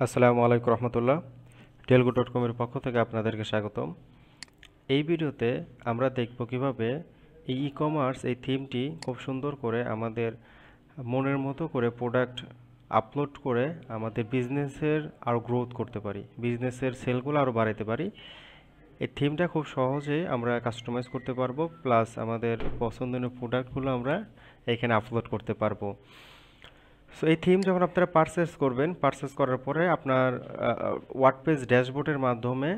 আসসালামু আলাইকুম রহমতুল্লাহ। টেলগো.com এর পক্ষ থেকে আপনাদেরকে স্বাগতম। এই ভিডিওতে আমরা দেখব কিভাবে এই ই-কমার্স এই থিমটি খুব সুন্দর করে আমাদের মনের মতো করে প্রোডাক্ট আপলোড করে আমাদের বিজনেসের আরও গ্রোথ করতে পারি, বিজনেসের সেলগুলো আরও বাড়াতে পারি। এই থিমটা খুব সহজেই আমরা কাস্টমাইজ করতে পারবো, প্লাস আমাদের পছন্দনীয় প্রোডাক্টগুলো আমরা এখানে আপলোড করতে পারবো। সো এই থিম যখন আপনারা পারচেস করার পরে আপনার ওয়ার্ডপ্রেস ড্যাশবোর্ডের মাধ্যমে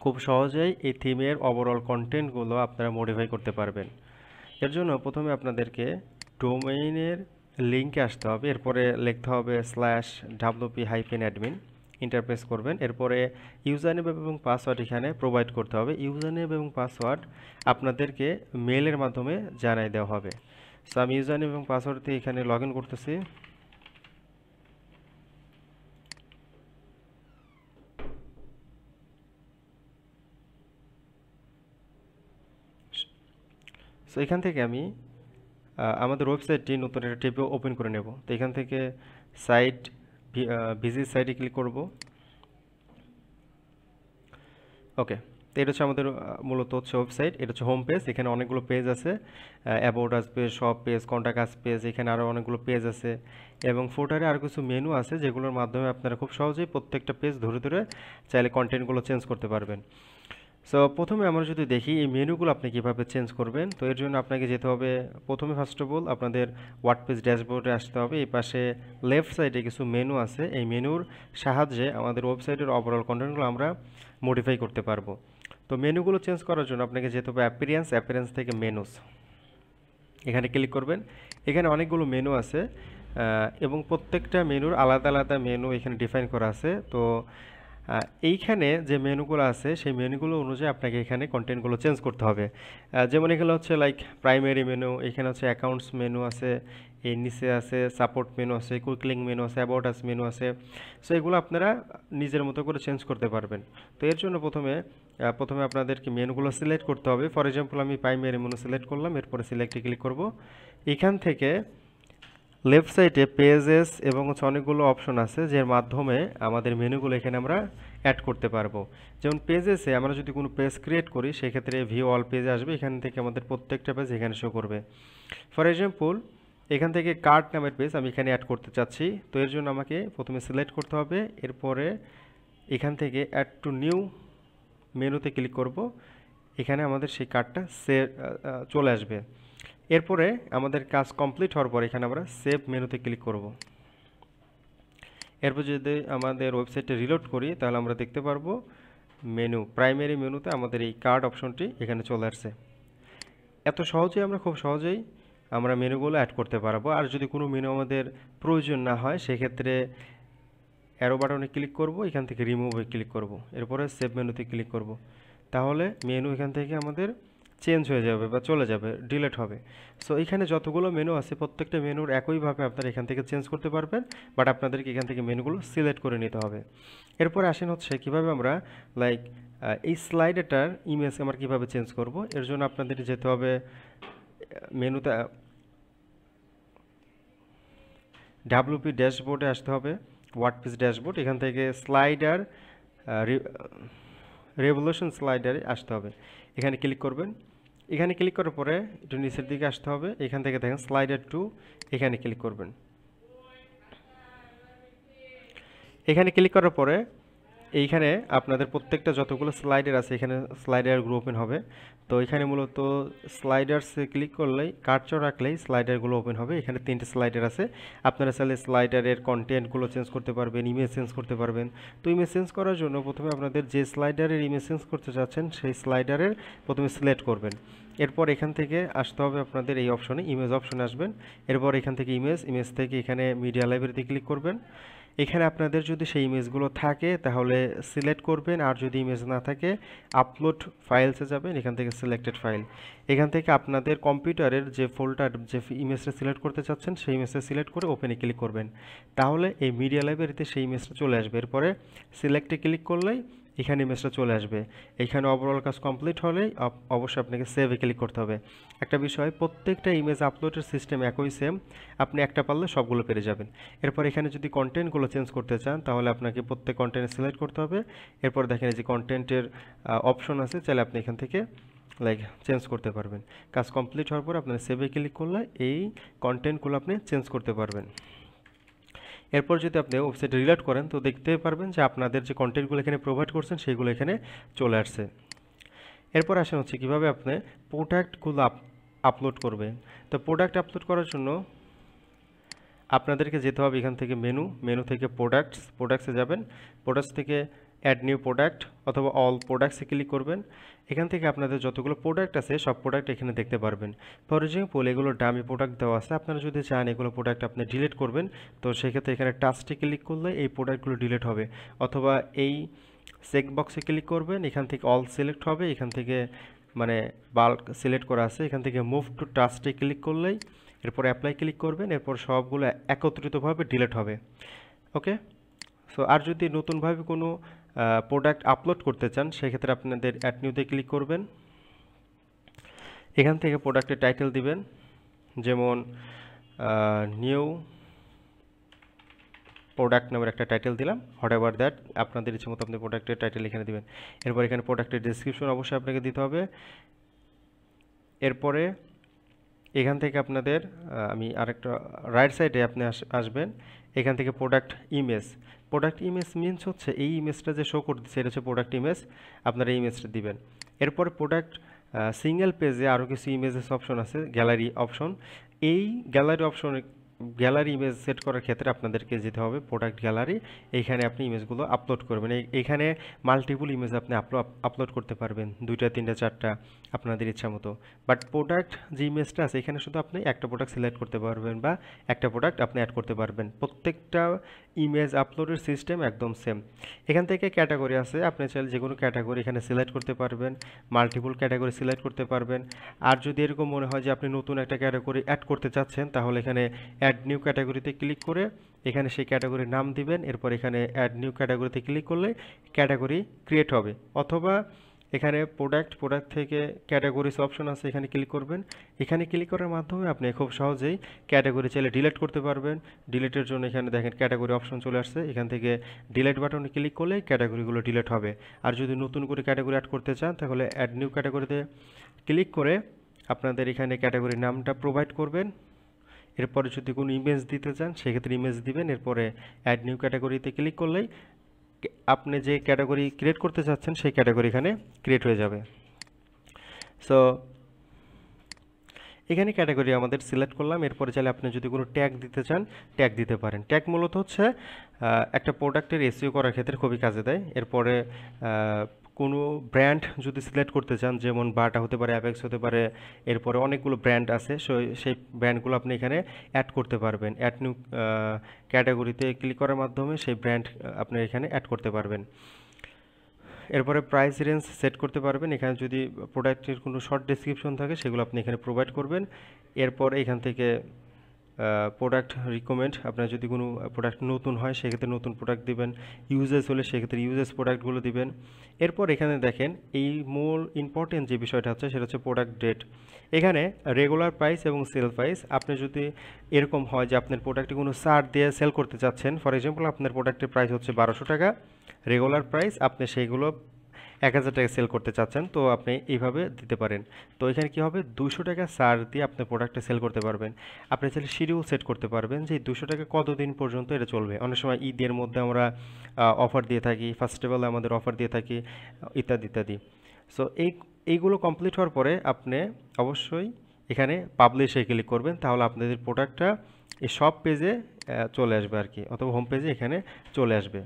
খুব সহজেই এই থিমের ওভারঅল কন্টেন্টগুলো আপনারা মডিফাই করতে পারবেন। এর জন্য প্রথমে আপনাদেরকে ডোমেইনের লিঙ্কে আসতে হবে, এরপরে লিখতে হবে /wp-admin, ইন্টারপ্রেস করবেন। এরপরে ইউজার নেম এবং পাসওয়ার্ড এখানে প্রোভাইড করতে হবে। ইউজার নেম এবং পাসওয়ার্ড আপনাদেরকে মেলের মাধ্যমে জানিয়ে দেওয়া হবে। সো আমি ইউজার নেম এবং পাসওয়ার্ড দিয়ে এখানে লগ ইন করতেছি। সো এখান থেকে আমি আমাদের ওয়েবসাইটটি নতুন একটা ট্যাবে ওপেন করে নেব। তো এখান থেকে সাইট ভিজিট সাইটে ক্লিক করব। ওকে, তো এটা হচ্ছে আমাদের মূলত হচ্ছে ওয়েবসাইট, এটা হচ্ছে হোম পেজ। এখানে অনেকগুলো পেজ আছে, about us page, shop page, contact us page, এখানে আরও অনেকগুলো পেজ আছে এবং ফুটারে আর কিছু মেনু আছে যেগুলোর মাধ্যমে আপনারা খুব সহজেই প্রত্যেকটা পেজ ধরে ধরে চাইলে কন্টেন্টগুলো চেঞ্জ করতে পারবেন। সো প্রথমে আমরা যদি দেখি এই মেনুগুলো আপনি কীভাবে চেঞ্জ করবেন, তো এর জন্য আপনাকে যেতে হবে প্রথমে ফার্স্ট অফ অল আপনাদের ওয়ার্ডপ্রেস ড্যাশবোর্ডে আসতে হবে। এই পাশে লেফট সাইডে কিছু মেনু আছে, এই মেনুর সাহায্যে আমাদের ওয়েবসাইটের ওভারঅল কন্টেন্টগুলো আমরা মডিফাই করতে পারবো। তো মেনুগুলো চেঞ্জ করার জন্য আপনাকে যেতে হবে অ্যাপিয়ারেন্স থেকে মেনুস, এখানে ক্লিক করবেন। এখানে অনেকগুলো মেনু আছে এবং প্রত্যেকটা মেনুর আলাদা আলাদা মেনু এখানে ডিফাইন করা আছে। তো এইখানে যে মেনুগুলো আছে সেই মেনুগুলো অনুযায়ী আপনাকে এখানে কন্টেন্টগুলো চেঞ্জ করতে হবে। যেমন এখানে হচ্ছে লাইক প্রাইমারি মেনু, এখানে হচ্ছে অ্যাকাউন্টস মেনু আছে, এর নিচে আছে সাপোর্ট মেনু আছে, কুইক লিঙ্ক মেনু আছে, অ্যাবাউট আস মেনু আছে। সো এগুলো আপনারা নিজের মতো করে চেঞ্জ করতে পারবেন। তো এর জন্য প্রথমে আপনাদেরকে মেনুগুলো সিলেক্ট করতে হবে। ফর এক্সাম্পল আমি প্রাইমারি মেনু সিলেক্ট করলাম, এরপরে সিলেক্টে ক্লিক করব। এখান থেকে লেফট সাইডে পেজেস এবং হচ্ছে অনেকগুলো অপশন আছে যার মাধ্যমে আমাদের মেনুগুলো এখানে আমরা অ্যাড করতে পারবো। যেমন পেজেসে আমরা যদি কোনো পেজ ক্রিয়েট করি সেক্ষেত্রে ভিউ অল পেজে আসবে, এখান থেকে আমাদের প্রত্যেকটা পেজ এখানে শো করবে। ফর এক্সাম্পল এখান থেকে কার্ট নামের পেজ আমি এখানে অ্যাড করতে চাচ্ছি, তো এর জন্য আমাকে প্রথমে সিলেক্ট করতে হবে। এরপরে এখান থেকে অ্যাড টু নিউ মেনুতে ক্লিক করব। এখানে আমাদের সেই কার্ডটা চলে আসবে। এরপরে আমাদের কাজ কমপ্লিট হওয়ার পর এখানে আমরা সেভ মেনুতে ক্লিক করব। এরপর যদি আমাদের ওয়েবসাইটে রিলোড করি তাহলে আমরা দেখতে পারবো প্রাইমারি মেনুতে আমাদের এই কার্ড অপশনটি এখানে চলে আসছে। এত সহজেই খুব সহজেই আমরা মেনুগুলো অ্যাড করতে পারবো। আর যদি কোনো মেনু আমাদের প্রয়োজন না হয় সেক্ষেত্রে অ্যারো বাটনে ক্লিক করব, এখান থেকে রিমুভে ক্লিক করব, এরপরে সেভ মেনুতে ক্লিক করব। তাহলে মেনু এখান থেকে আমাদের চেঞ্জ হয়ে যাবে বা চলে যাবে, ডিলিট হবে। সো এখানে যতগুলো মেনু আছে প্রত্যেকটা মেনুর একইভাবে আপনারা এখান থেকে চেঞ্জ করতে পারবেন, বাট আপনাদেরকে এখান থেকে মেনুগুলো সিলেক্ট করে নিতে হবে। এরপরে আসেন হচ্ছে কীভাবে আমরা লাইক এই স্লাইডারটার ইমেজ আমরা কীভাবে চেঞ্জ করব। এর জন্য আপনাদের যেতে হবে মেনুতে ডাব্লিউপি ড্যাশবোর্ডে আসতে হবে, ওয়ার্ডপ্রেস ড্যাশবোর্ড, এখান থেকে স্লাইডার রেভলিউশন স্লাইডারে আসতে হবে, এখানে ক্লিক করবেন। এখানে ক্লিক করার পরে একটু নিচের দিকে আসতে হবে, এখান থেকে দেখেন স্লাইডার 2, এখানে ক্লিক করবেন। এখানে ক্লিক করার পরে এইখানে আপনাদের প্রত্যেকটা যতগুলো স্লাইডার আছে এখানে স্লাইডারগুলো ওপেন হবে। তো এখানে মূলত স্লাইডারসে ক্লিক করলেই কার্সর রাখলেই স্লাইডারগুলো ওপেন হবে। এখানে 3টে স্লাইডার আছে, আপনারা চাইলে স্লাইডারের কন্টেন্টগুলো চেঞ্জ করতে পারবেন, ইমেজ চেঞ্জ করতে পারবেন। তো ইমেজ চেঞ্জ করার জন্য প্রথমে আপনাদের যে স্লাইডারের ইমেজ চেঞ্জ করতে চাচ্ছেন সেই স্লাইডারের প্রথমে সিলেক্ট করবেন। এরপর এখান থেকে আসতে হবে আপনাদের এই অপশনে, ইমেজ অপশনে আসবেন। এরপর এখান থেকে ইমেজ থেকে এখানে মিডিয়া লাইব্রেরিতে ক্লিক করবেন। এখানে আপনাদের যদি সেই ইমেজগুলো থাকে তাহলে সিলেক্ট করবেন, আর যদি ইমেজ না থাকে আপলোড ফাইলসে যাবেন, এখান থেকে সিলেক্টেড ফাইল, এখান থেকে আপনাদের কম্পিউটারের যে ফোল্ডার যে ইমেজটা সিলেক্ট করতে চাচ্ছেন সেই ইমেজটা সিলেক্ট করে ওপেনে ক্লিক করবেন। তাহলে এই মিডিয়া লাইব্রেরিতে সেই ইমেজটা চলে আসবে। এরপরে সিলেক্টে ক্লিক করলেই এখানে ইমেজটা চলে আসবে। এইখানে ওভারঅল কাজ কমপ্লিট হলেই অবশ্যই আপনাকে সেভে ক্লিক করতে হবে। একটা বিষয়, প্রত্যেকটা ইমেজ আপলোডের সিস্টেম একই সেম, আপনি একটা পারলে সবগুলো পেরে যাবেন। এরপর এখানে যদি কন্টেন্টগুলো চেঞ্জ করতে চান তাহলে আপনাকে প্রত্যেক কন্টেন্ট সিলেক্ট করতে হবে। এরপর দেখেন এই যে কন্টেন্টের অপশন আছে, চাইলে আপনি এখান থেকে চেঞ্জ করতে পারবেন। কাজ কমপ্লিট হওয়ার পর আপনার সেভে ক্লিক করলে এই কন্টেন্টগুলো আপনি চেঞ্জ করতে পারবেন। এরপর যদি আপনি ওয়েবসাইটে রিলোড করেন তো দেখতে পারবেন যে আপনাদের যে কন্টেন্টগুলো এখানে প্রোভাইড করছেন সেগুলো এখানে চলে আসছে। এরপর আসেন হচ্ছে কীভাবে আপনি প্রোডাক্টগুলো আপলোড করবেন। তো প্রোডাক্ট আপলোড করার জন্য আপনাদেরকে যেতে হবে এখান থেকে মেনু থেকে প্রোডাক্টসে যাবেন। প্রোডাক্টস থেকে অ্যাড নিউ প্রোডাক্ট অথবা অল প্রোডাক্টসে ক্লিক করবেন। এখান থেকে আপনাদের যতগুলো প্রোডাক্ট আছে সব প্রোডাক্ট এখানে দেখতে পারবেন। ফর এক্সাম্পল এগুলো ডামি প্রোডাক্ট দেওয়া আছে, আপনারা যদি চান এগুলো প্রোডাক্ট আপনি ডিলিট করবেন তো সেক্ষেত্রে এখানে টাচটি ক্লিক করলে এই প্রোডাক্টগুলো ডিলিট হবে। অথবা এই চেক বক্সে ক্লিক করবেন, এখান থেকে অল সিলেক্ট হবে, এখান থেকে মানে বাল্ক সিলেক্ট করা আছে, এখান থেকে মুভ টু টাচটি ক্লিক করলেই এরপর অ্যাপ্লাই ক্লিক করবেন, এরপর সবগুলো একত্রিতভাবে ডিলিট হবে। ওকে, সো আর যদি নতুনভাবে কোনো প্রোডাক্ট আপলোড করতে চান সেক্ষেত্রে আপনাদের অ্যাড নিউতে ক্লিক করবেন। এখান থেকে প্রোডাক্টের টাইটেল দিবেন, যেমন নিউ প্রোডাক্ট নামের একটা টাইটেল দিলাম, হোয়াট এভার দ্যাট, আপনাদের ইচ্ছে মতো আপনি প্রোডাক্টের টাইটেল এখানে দিবেন। এরপর এখানে প্রোডাক্টের ডেসক্রিপশন অবশ্যই আপনাকে দিতে হবে। এরপরে এখান থেকে আপনাদের আমি আরেকটা রাইট সাইডে আপনি আসবেন, এখান থেকে প্রোডাক্ট ইমেজ মিনস হচ্ছে এই ইমেজটা যে শো করতেছে এটা হচ্ছে প্রোডাক্ট ইমেজ, আপনারা এই ইমেজটা দিবেন। এরপরে প্রোডাক্ট সিঙ্গেল পেজে আরও কিছু ইমেজেস অপশন আছে, গ্যালারি অপশন। এই গ্যালারি ইমেজ সেট করার ক্ষেত্রে আপনাদেরকে যেতে হবে প্রোডাক্ট গ্যালারি, এইখানে আপনি ইমেজগুলো আপলোড করবেন। এইখানে মাল্টিপল ইমেজ আপনি আপলোড করতে পারবেন, 2টা 3টা 4টা আপনাদের ইচ্ছা মতো। বাট প্রোডাক্ট যে ইমেজটা আছে এখানে শুধু আপনি একটা প্রোডাক্ট সিলেক্ট করতে পারবেন বা একটা প্রোডাক্ট আপনি অ্যাড করতে পারবেন। প্রত্যেকটা ইমেজ আপলোডের সিস্টেম একদম সেম। এখান থেকে ক্যাটাগরি আছে, আপনি চাইলে যে কোনো ক্যাটাগরি এখানে সিলেক্ট করতে পারবেন, মাল্টিপল ক্যাটাগরি সিলেক্ট করতে পারবেন। আর যদি এরকম মনে হয় যে আপনি নতুন একটা ক্যাটাগরি অ্যাড করতে চাচ্ছেন তাহলে এখানে অ্যাড নিউ ক্যাটাগরিতে ক্লিক করে এখানে সেই ক্যাটাগরির নাম দিবেন। এরপর এখানে অ্যাড নিউ ক্যাটাগরিতে ক্লিক করলে ক্যাটাগরি ক্রিয়েট হবে। অথবা এখানে প্রোডাক্ট থেকে ক্যাটাগরিজ অপশন আছে, এখানে ক্লিক করবেন। এখানে ক্লিক করার মাধ্যমে আপনি খুব সহজেই ক্যাটাগরি চাইলে ডিলিট করতে পারবেন। ডিলিটের জন্য এখানে দেখেন ক্যাটাগরি অপশন চলে আসছে, এখান থেকে ডিলিট বাটনে ক্লিক করলে ক্যাটাগরিগুলো ডিলিট হবে। আর যদি নতুন করে ক্যাটাগরি অ্যাড করতে চান তাহলে অ্যাড নিউ ক্যাটাগরিতে ক্লিক করে আপনাদের এখানে ক্যাটাগরির নামটা প্রোভাইড করবেন। এরপরে যদি কোনো ইমেজ দিতে চান সেক্ষেত্রে ইমেজ দিবেন। এরপরে অ্যাড নিউ ক্যাটাগরিতে ক্লিক করলেই আপনি যে ক্যাটাগরি ক্রিয়েট করতে চাচ্ছেন সেই ক্যাটাগরি এখানে ক্রিয়েট হয়ে যাবে। সো এখানে ক্যাটাগরি আমাদের সিলেক্ট করলাম। এরপরে চাইলে আপনি যদি কোনো ট্যাগ দিতে চান ট্যাগ দিতে পারেন। ট্যাগ মূলত হচ্ছে একটা প্রোডাক্টের এসইও করার ক্ষেত্রে খুবই কাজে দেয়। এরপরে কোনো ব্র্যান্ড যদি সিলেক্ট করতে চান, যেমন বাটা হতে পারে, অ্যাপেক্স হতে পারে, এরপরে অনেকগুলো ব্র্যান্ড আছে, সেই ব্র্যান্ডগুলো আপনি এখানে অ্যাড করতে পারবেন। অ্যাড নিউ ক্যাটাগরিতে ক্লিক করার মাধ্যমে সেই ব্র্যান্ড আপনি এখানে অ্যাড করতে পারবেন। এরপরে প্রাইস রেঞ্জ সেট করতে পারবেন। এখানে যদি প্রোডাক্টের কোনো শর্ট ডেসক্রিপশন থাকে সেগুলো আপনি এখানে প্রোভাইড করবেন। এরপর এখান থেকে প্রোডাক্ট রিকমেন্ড, আপনার যদি কোনো প্রোডাক্ট নতুন হয় সেক্ষেত্রে নতুন প্রোডাক্ট দিবেন, ইউজেস হলে সেক্ষেত্রে ইউজেস প্রোডাক্টগুলো দিবেন। এরপর এখানে দেখেন এই মূল ইম্পর্টেন্ট যে বিষয়টা হচ্ছে সেটা হচ্ছে প্রোডাক্ট ডেট। এখানে রেগুলার প্রাইস এবং সেল প্রাইস, আপনি যদি এরকম হয় যে আপনার প্রোডাক্টে কোনো ছাড় দিয়ে সেল করতে চাচ্ছেন, ফর এক্সাম্পল আপনার প্রোডাক্টের প্রাইস হচ্ছে 1200 টাকা রেগুলার প্রাইস, আপনি সেইগুলো 1000 টাকা সেল করতে চাচ্ছেন তো আপনি এইভাবে দিতে পারেন। তো এখানে কী হবে, 200 টাকা ছাড় দিয়ে আপনি প্রোডাক্টটা সেল করতে পারবেন। আপনি চাইলে শিডিউল সেট করতে পারবেন যে 200 টাকা কতদিন পর্যন্ত এটা চলবে। অনেক সময় ঈদের মধ্যে আমরা অফার দিয়ে থাকি, ফেস্টিভ্যালে আমাদের অফার দিয়ে থাকি, ইত্যাদি ইত্যাদি। সো এইগুলো কমপ্লিট হওয়ার পরে আপনি অবশ্যই এখানে পাবলিশে ক্লিক করবেন, তাহলে আপনাদের প্রোডাক্টটা এই সব পেজে চলে আসবে আর কি, অথবা হোম পেজে এখানে চলে আসবে।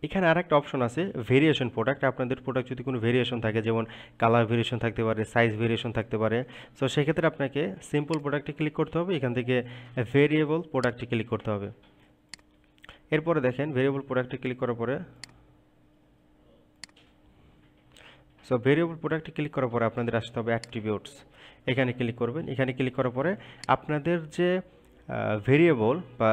এখানে আরেকটা অপশন আছে ভেরিয়েশন প্রোডাক্ট। আপনাদের প্রোডাক্ট যদি কোনো ভেরিয়েশন থাকে, যেমন কালার ভেরিয়েশন থাকতে পারে, সাইজ ভেরিয়েশন থাকতে পারে, সো সেক্ষেত্রে আপনাকে সিম্পল প্রোডাক্টে ক্লিক করতে হবে, এখান থেকে ভেরিয়েবল প্রোডাক্টে ক্লিক করতে হবে। এরপরে দেখেন ভেরিয়েবল প্রোডাক্টে ক্লিক করার পরে সো ভেরিয়েবল প্রোডাক্টে ক্লিক করার পরে আপনাদের আসতে হবে অ্যাট্রিবিউটস, এখানে ক্লিক করবেন। এখানে ক্লিক করার পরে আপনাদের যে ভেরিয়েবল বা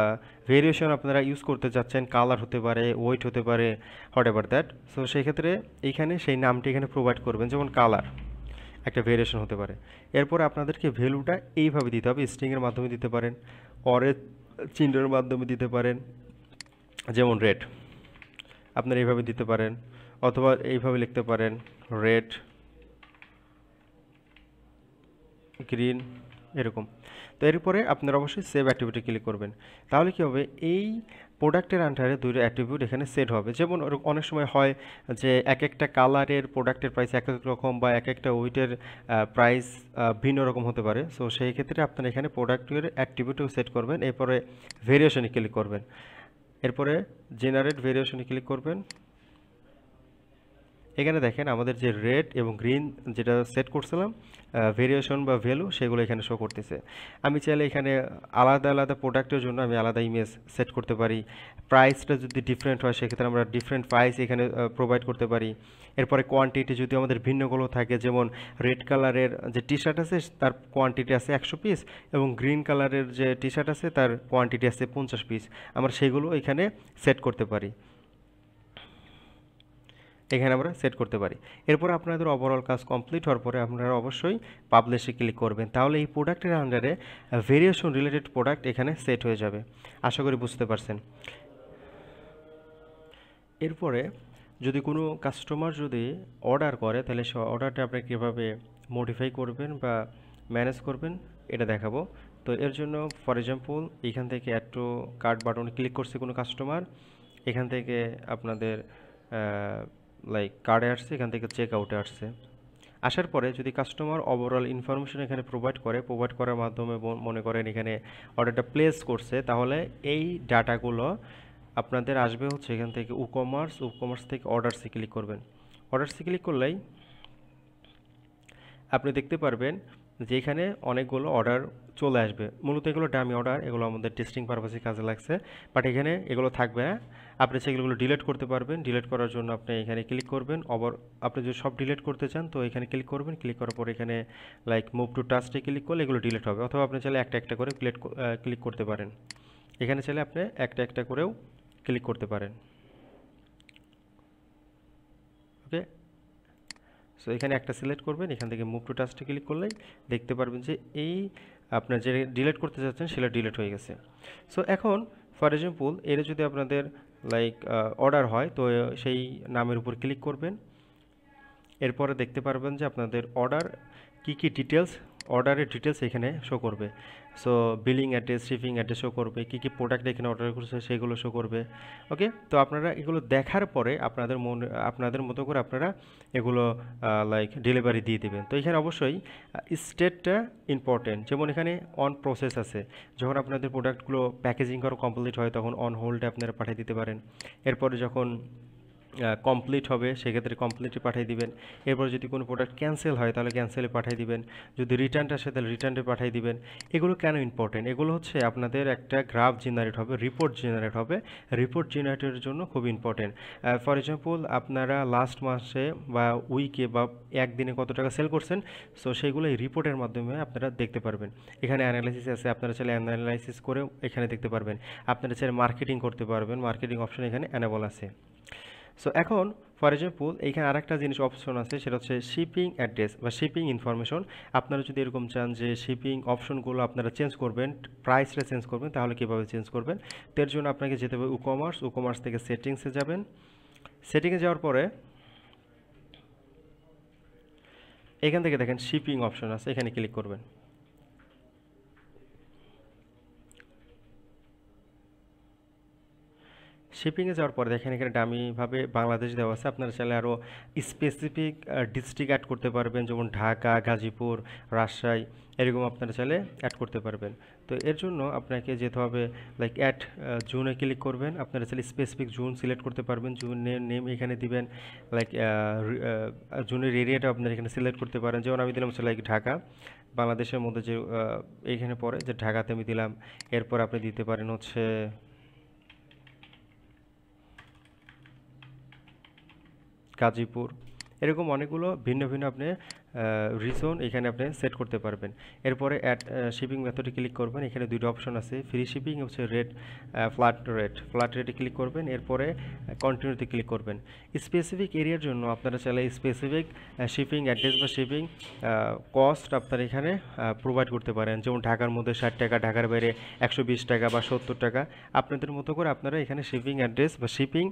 ভেরিয়েশন আপনারা ইউজ করতে চাচ্ছেন, কালার হতে পারে, ওয়েট হতে পারে, হোয়াট এভার দ্যাট। সো সেই ক্ষেত্রে এইখানে সেই নামটি এখানে প্রোভাইড করবেন, যেমন কালার একটা ভেরিয়েশন হতে পারে। এরপর আপনাদেরকে ভ্যালুটা এইভাবে দিতে হবে, স্ট্রিংয়ের মাধ্যমে দিতে পারেন, অরের চিহ্নের মাধ্যমে দিতে পারেন, যেমন রেড আপনারা এইভাবে দিতে পারেন, অথবা এইভাবে লিখতে পারেন রেড, গ্রিন, এরকম। তো এরপরে আপনারা অবশ্যই সেভ অ্যাট্রিবিউটে ক্লিক করবেন। তাহলে কী হবে, এই প্রোডাক্টের আন্ডারে দুটো অ্যাট্রিবিউট এখানে সেট হবে। যেমন অনেক সময় হয় যে এক একটা কালারের প্রোডাক্টের প্রাইস এক এক রকম, বা এক একটা ওয়েটের প্রাইস ভিন্ন রকম হতে পারে। সো সেই ক্ষেত্রে আপনারা এখানে প্রোডাক্টের অ্যাট্রিবিউটও সেট করবেন, এরপরে ভেরিয়েশনে ক্লিক করবেন, এরপরে জেনারেট ভেরিয়েশনে ক্লিক করবেন। এখানে দেখেন আমাদের যে রেড এবং গ্রিন যেটা সেট করছিলাম ভেরিয়েশন বা ভ্যালু, সেগুলো এখানে শো করতেছে। আমি চাইলে এখানে আলাদা আলাদা প্রোডাক্টের জন্য আমি আলাদা ইমেজ সেট করতে পারি। প্রাইসটা যদি ডিফারেন্ট হয় সেক্ষেত্রে আমরা ডিফারেন্ট প্রাইস এখানে প্রোভাইড করতে পারি। এরপরে কোয়ান্টিটি যদি আমাদের ভিন্নগুলো থাকে, যেমন রেড কালারের যে টি শার্ট আছে তার কোয়ান্টিটি আছে 100 পিস, এবং গ্রিন কালারের যে টি শার্ট আছে তার কোয়ান্টিটি আছে 50 পিস, আমরা সেগুলো এখানে সেট করতে পারি, এখানে আমরা সেট করতে পারি। এরপর আপনাদের ওভারঅল কাজ কমপ্লিট হওয়ার পরে আপনারা অবশ্যই পাবলিশে ক্লিক করবেন, তাহলে এই প্রোডাক্টের আন্ডারে ভেরিয়েশন রিলেটেড প্রোডাক্ট এখানে সেট হয়ে যাবে। আশা করি বুঝতে পারছেন। এরপরে যদি কোনো কাস্টমার যদি অর্ডার করে, তাহলে সে অর্ডারটা আপনি কীভাবে মডিফাই করবেন বা ম্যানেজ করবেন এটা দেখাবো। তো এর জন্য ফর এক্সাম্পল এখান থেকে অ্যাড টু কার্ট বাটনে ক্লিক করছে কোনো কাস্টমার, এখান থেকে আপনাদের লাইক কার্ডে আসছে, এখান থেকে চেক আউটে আসছে। আসার পরে যদি কাস্টমার ওভারঅল ইনফরমেশন এখানে প্রোভাইড করার মাধ্যমে মনে করেন এখানে অর্ডারটা প্লেস করছে, তাহলে এই ডাটাগুলো আপনাদের আসবে হচ্ছে এখান থেকে কমার্স থেকে অর্ডারসে ক্লিক করবেন। অর্ডারসে ক্লিক করলেই আপনি দেখতে পারবেন যে এখানে অনেকগুলো অর্ডার চলে আসবে। মূলত এগুলো ডামি অর্ডার, এগুলো আমাদের টেস্টিং পারপাসে কাজে লাগছে, বাট এখানে এগুলো থাকবে না। আপনি সেগুলো ডিলিট করতে পারবেন। ডিলিট করার জন্য আপনি এখানে ক্লিক করবেন। আপনি যদি সব ডিলিট করতে চান তো এখানে ক্লিক করবেন। ক্লিক করার পর এখানে লাইক মুভ টু টাস্টে ক্লিক করলে এগুলো ডিলিট হবে, অথবা আপনি চাইলে একটা একটা করে ক্লিক করতে পারেন। এখানে চাইলে আপনি একটা একটা করেও ক্লিক করতে পারেন। ওকে, সো এখানে একটা সিলেক্ট করবেন, এখান থেকে মুভ টু টাস্কে ক্লিক করলেই দেখতে পারবেন যে এই আপনার যে ডিলিট করতে চাচ্ছেন সেটা ডিলিট হয়ে গেছে। সো এখন ফর এক্সাম্পল এর যদি আপনাদের লাইক অর্ডার হয়, তো সেই নামের উপর ক্লিক করবেন। এরপরে দেখতে পারবেন যে আপনাদের অর্ডার কী ডিটেলস, অর্ডারের ডিটেলস এখানে শো করবে। So billing address, shipping address show করবে, কী কী প্রোডাক্ট এখানে অর্ডার করছে সেগুলো শো করবে। ওকে, তো আপনারা এগুলো দেখার পরে আপনাদের মতো করে আপনারা এগুলো লাইক ডেলিভারি দিয়ে দেবেন। তো এখানে অবশ্যই স্টেটটা ইম্পর্টেন্ট, যেমন এখানে অন প্রসেস আছে, যখন আপনাদের প্রোডাক্টগুলো প্যাকেজিং করা কমপ্লিট হয় তখন অন হোল্ডে আপনারা পাঠিয়ে দিতে পারেন। এরপরে যখন কমপ্লিট হবে সেক্ষেত্রে কমপ্লিটে পাঠিয়ে দিবেন। এরপর যদি কোনো প্রোডাক্ট ক্যান্সেল হয় তাহলে ক্যান্সেলে পাঠিয়ে দিবেন। যদি রিটার্নটা আসে তাহলে রিটার্নে পাঠিয়ে দিবেন। এগুলো কেন ইম্পর্টেন্ট? এগুলো হচ্ছে আপনাদের একটা গ্রাফ জেনারেট হবে, রিপোর্ট জেনারেট হবে। রিপোর্ট জেনারেটের জন্য খুব ইম্পর্টেন্ট। ফর এক্সাম্পল আপনারা লাস্ট মাসে বা উইকে বা একদিনে কত টাকা সেল করছেন, সো সেইগুলো এই রিপোর্টের মাধ্যমে আপনারা দেখতে পারবেন। এখানে অ্যানালাইসিস আছে, আপনারা চাইলে অ্যানালাইসিস করেও এখানে দেখতে পারবেন। আপনারা চাইলে মার্কেটিং করতে পারবেন, মার্কেটিং অপশন এখানে অ্যানেবল আছে। সো এখন ফর এক্সাম্পল এইখানে আরেকটা জিনিস অপশন আছে, সেটা হচ্ছে শিপিং অ্যাড্রেস বা শিপিং ইনফরমেশন। আপনারা যদি এরকম চান যে শিপিং অপশনগুলো আপনারা চেঞ্জ করবেন, প্রাইসটা চেঞ্জ করবেন, তাহলে কীভাবে চেঞ্জ করবেন? তো এর জন্য আপনাকে যেতে হবে কমার্স থেকে সেটিংসে যাবেন। সেটিংয়ে যাওয়ার পরে এখান থেকে দেখেন শিপিং অপশন আছে, এখানে ক্লিক করবেন। শিপিংয়ে যাওয়ার পরে দেখেন এখানে ডামিভাবে বাংলাদেশ দেওয়া আছে। আপনারা চাইলে আরও স্পেসিফিক ডিস্ট্রিক্ট অ্যাড করতে পারবেন, যেমন ঢাকা, গাজীপুর, রাজশাহী, এরকম আপনারা চাইলে অ্যাড করতে পারবেন। তো এর জন্য আপনাকে যেতে হবে লাইক অ্যাড জোনে ক্লিক করবেন। আপনারা চাইলে স্পেসিফিক জোন সিলেক্ট করতে পারবেন, জোনের নেম এখানে দিবেন। লাইক জোনের এরিয়াটা আপনারা এখানে সিলেক্ট করতে পারেন, যেমন আমি দিলাম হচ্ছে লাইক ঢাকা, বাংলাদেশের মধ্যে যে এইখানে পড়ে যে ঢাকাতে আমি দিলাম। এরপর আপনি দিতে পারেন হচ্ছে গাজীপুর, এরকম অনেকগুলো ভিন্ন ভিন্ন আপনি রিজন এখানে আপনি সেট করতে পারবেন। এরপরে অ্যাড শিপিং মেথডে ক্লিক করবেন, এখানে দুইটা অপশন আছে, ফ্রি শিপিং হচ্ছে ফ্ল্যাট রেটে ক্লিক করবেন, এরপরে কন্টিনিউতে ক্লিক করবেন। স্পেসিফিক এরিয়ার জন্য আপনারা চাইলে স্পেসিফিক শিপিং অ্যাড্রেস বা শিপিং কস্ট আপনারা এখানে প্রোভাইড করতে পারেন, যেমন ঢাকার মধ্যে 60 টাকা, ঢাকার বাইরে 120 টাকা বা 70 টাকা, আপনাদের মতো করে আপনারা এখানে শিপিং অ্যাড্রেস বা শিপিং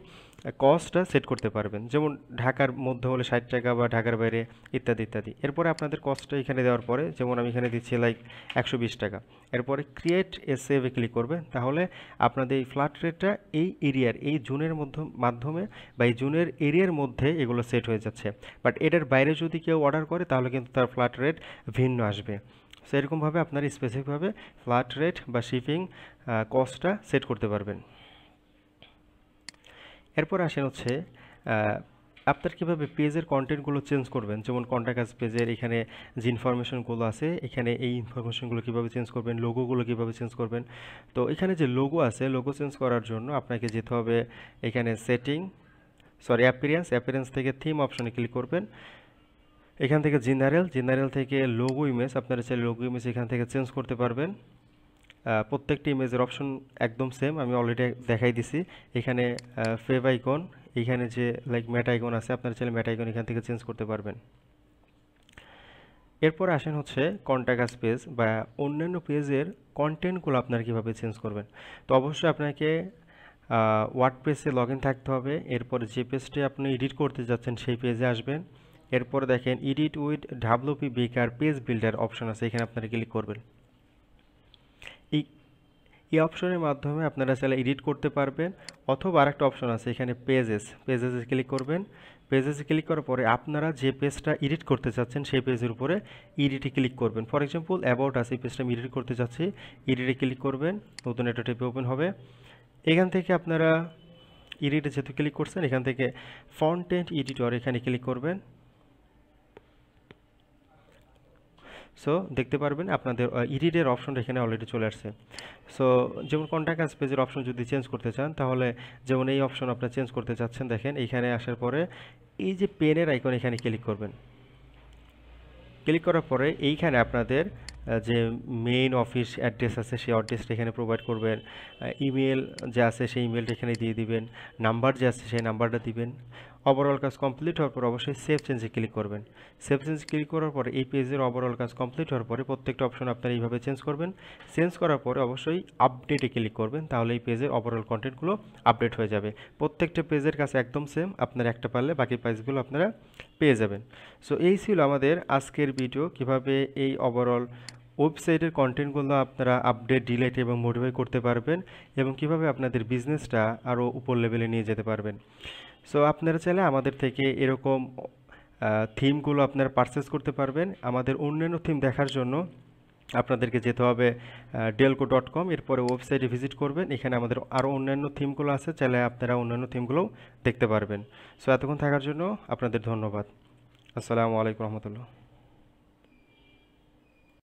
কস্টটা সেট করতে পারবেন, যেমন ঢাকার মধ্যে হলে 60 টাকা বা ঢাকার বাইরে ইত্যাদি ইত্যাদি। এরপরে আপনাদের কস্টটা এখানে দেওয়ার পরে, যেমন আমি এখানে দিচ্ছি লাইক 120 টাকা, এরপরে ক্রিয়েট এ সেভে ক্লিক করবে, তাহলে আপনাদের এই ফ্ল্যাট রেটটা এই এরিয়ার এই জোনের মাধ্যমে বা এই জোনের এরিয়ার মধ্যে এগুলো সেট হয়ে যাচ্ছে। বাট এটার বাইরে যদি কেউ অর্ডার করে তাহলে কিন্তু তার ফ্ল্যাট রেট ভিন্ন আসবে। সো এরকমভাবে আপনারা স্পেসিফিকভাবে ফ্ল্যাট রেট বা শিপিং কস্টটা সেট করতে পারবেন। এরপর আসেন হচ্ছে আপনার কীভাবে পেজের কন্টেন্টগুলো চেঞ্জ করবেন, যেমন কন্ট্যাক্ট আস পেজের এখানে যে ইনফরমেশনগুলো আছে, এখানে এই ইনফরমেশনগুলো কীভাবে চেঞ্জ করবেন, লোগোগুলো কীভাবে চেঞ্জ করবেন। তো এখানে যে লোগো আছে, লোগো চেঞ্জ করার জন্য আপনাকে যেতে হবে এখানে অ্যাপিয়ারেন্স থেকে থিম অপশনে ক্লিক করবেন, এখান থেকে জেনারেল থেকে লোগো ইমেজ, আপনারা চাইলে লোগো ইমেজ এখান থেকে চেঞ্জ করতে পারবেন। প্রত্যেকটি ইমেজের অপশন একদম সেম, আমি অলরেডি দেখাই দিছি। এখানে ফেভ আইকন, এখানে যে লাইক ম্যাট আইকন আছে, আপনারা চাইলে ম্যাট আইকন এখান থেকে চেঞ্জ করতে পারবেন। এরপর আসেন হচ্ছে কন্ট্যাক্ট আস পেজ বা অন্যান্য পেজের কন্টেন্টগুলো আপনারা কীভাবে চেঞ্জ করবেন। তো অবশ্যই আপনাকে ওয়ার্ডপ্রেসে লগ ইন থাকতে হবে, এরপর যে পেজটি আপনি এডিট করতে যাচ্ছেন সেই পেজে আসবেন, এরপর দেখেন এডিট উইথ WP বেকার পেজ বিল্ডার অপশন আছে, এখানে আপনারা ক্লিক করবেন। এই অপশনের মাধ্যমে আপনারা চাইলে এডিট করতে পারবেন, অথবা আরেকটা অপশন আছে এখানে পেজেসে ক্লিক করবেন। পেজেসে ক্লিক করার পরে আপনারা যে পেজটা এডিট করতে চাচ্ছেন সেই পেজের উপরে এডিটে ক্লিক করবেন। ফর এক্সাম্পল অ্যাবাউট আছে, এই পেজটা আমি এডিট করতে চাচ্ছি, এডিটে ক্লিক করবেন, নতুন একটা ট্যাবে ওপেন হবে। এখান থেকে আপনারা এডিটে যেহেতু ক্লিক করছেন, এখান থেকে ফন্টেন্ট এডিটর এখানে ক্লিক করবেন। সো দেখতে পারবেন আপনাদের এডিটের অপশনটা এখানে অলরেডি চলে আসছে। সো যেমন কন্ট্যাক্ট আস পেজের অপশন যদি চেঞ্জ করতে চান, তাহলে যেমন এই অপশন আপনারা চেঞ্জ করতে চাচ্ছেন, দেখেন এইখানে আসার পরে এই যে পেনের আইকন এখানে ক্লিক করবেন। ক্লিক করার পরে এইখানে আপনাদের যে মেইন অফিস অ্যাড্রেস আছে সেই অ্যাড্রেসটা এখানে প্রোভাইড করবেন, ইমেল যে আছে সেই ইমেলটা এখানে দিয়ে দিবেন, নাম্বার যে আছে সেই নাম্বারটা দিবেন। ওভারঅল কাজ কমপ্লিট হওয়ার পর অবশ্যই সেভ চেঞ্জে ক্লিক করবেন। সেভ চেঞ্জ ক্লিক করার পরে এই পেজের ওভারঅল কাজ কমপ্লিট হওয়ার পরে প্রত্যেকটা অপশন আপনারা এইভাবে চেঞ্জ করবেন। চেঞ্জ করার পরে অবশ্যই আপডেটে ক্লিক করবেন, তাহলে এই পেজের ওভারঅল কন্টেন্টগুলো আপডেট হয়ে যাবে। প্রত্যেকটা পেজের কাছে একদম সেম, আপনারা একটা পারলে বাকি পেজগুলো আপনারা পেয়ে যাবেন। সো এই ছিল আমাদের আজকের ভিডিও, কিভাবে এই ওভারঅল ওয়েবসাইটের কন্টেন্টগুলো আপনারা আপডেট, ডিলিট এবং মডিফাই করতে পারবেন, এবং কিভাবে আপনাদের বিজনেসটা আরও উপর লেভেলে নিয়ে যেতে পারবেন। সো আপনারা চাইলে আমাদের থেকে এরকম থিমগুলো আপনারা পারচেস করতে পারবেন। আমাদের অন্যান্য থিম দেখার জন্য আপনাদেরকে যেতে হবে delco.com, এরপরে ওয়েবসাইটে ভিজিট করবেন, এখানে আমাদের আরও অন্যান্য থিমগুলো আছে, চাইলে আপনারা অন্যান্য থিমগুলোও দেখতে পারবেন। সো এতক্ষণ থাকার জন্য আপনাদের ধন্যবাদ। আসসালামু আলাইকুম রহমতুল্লাহ।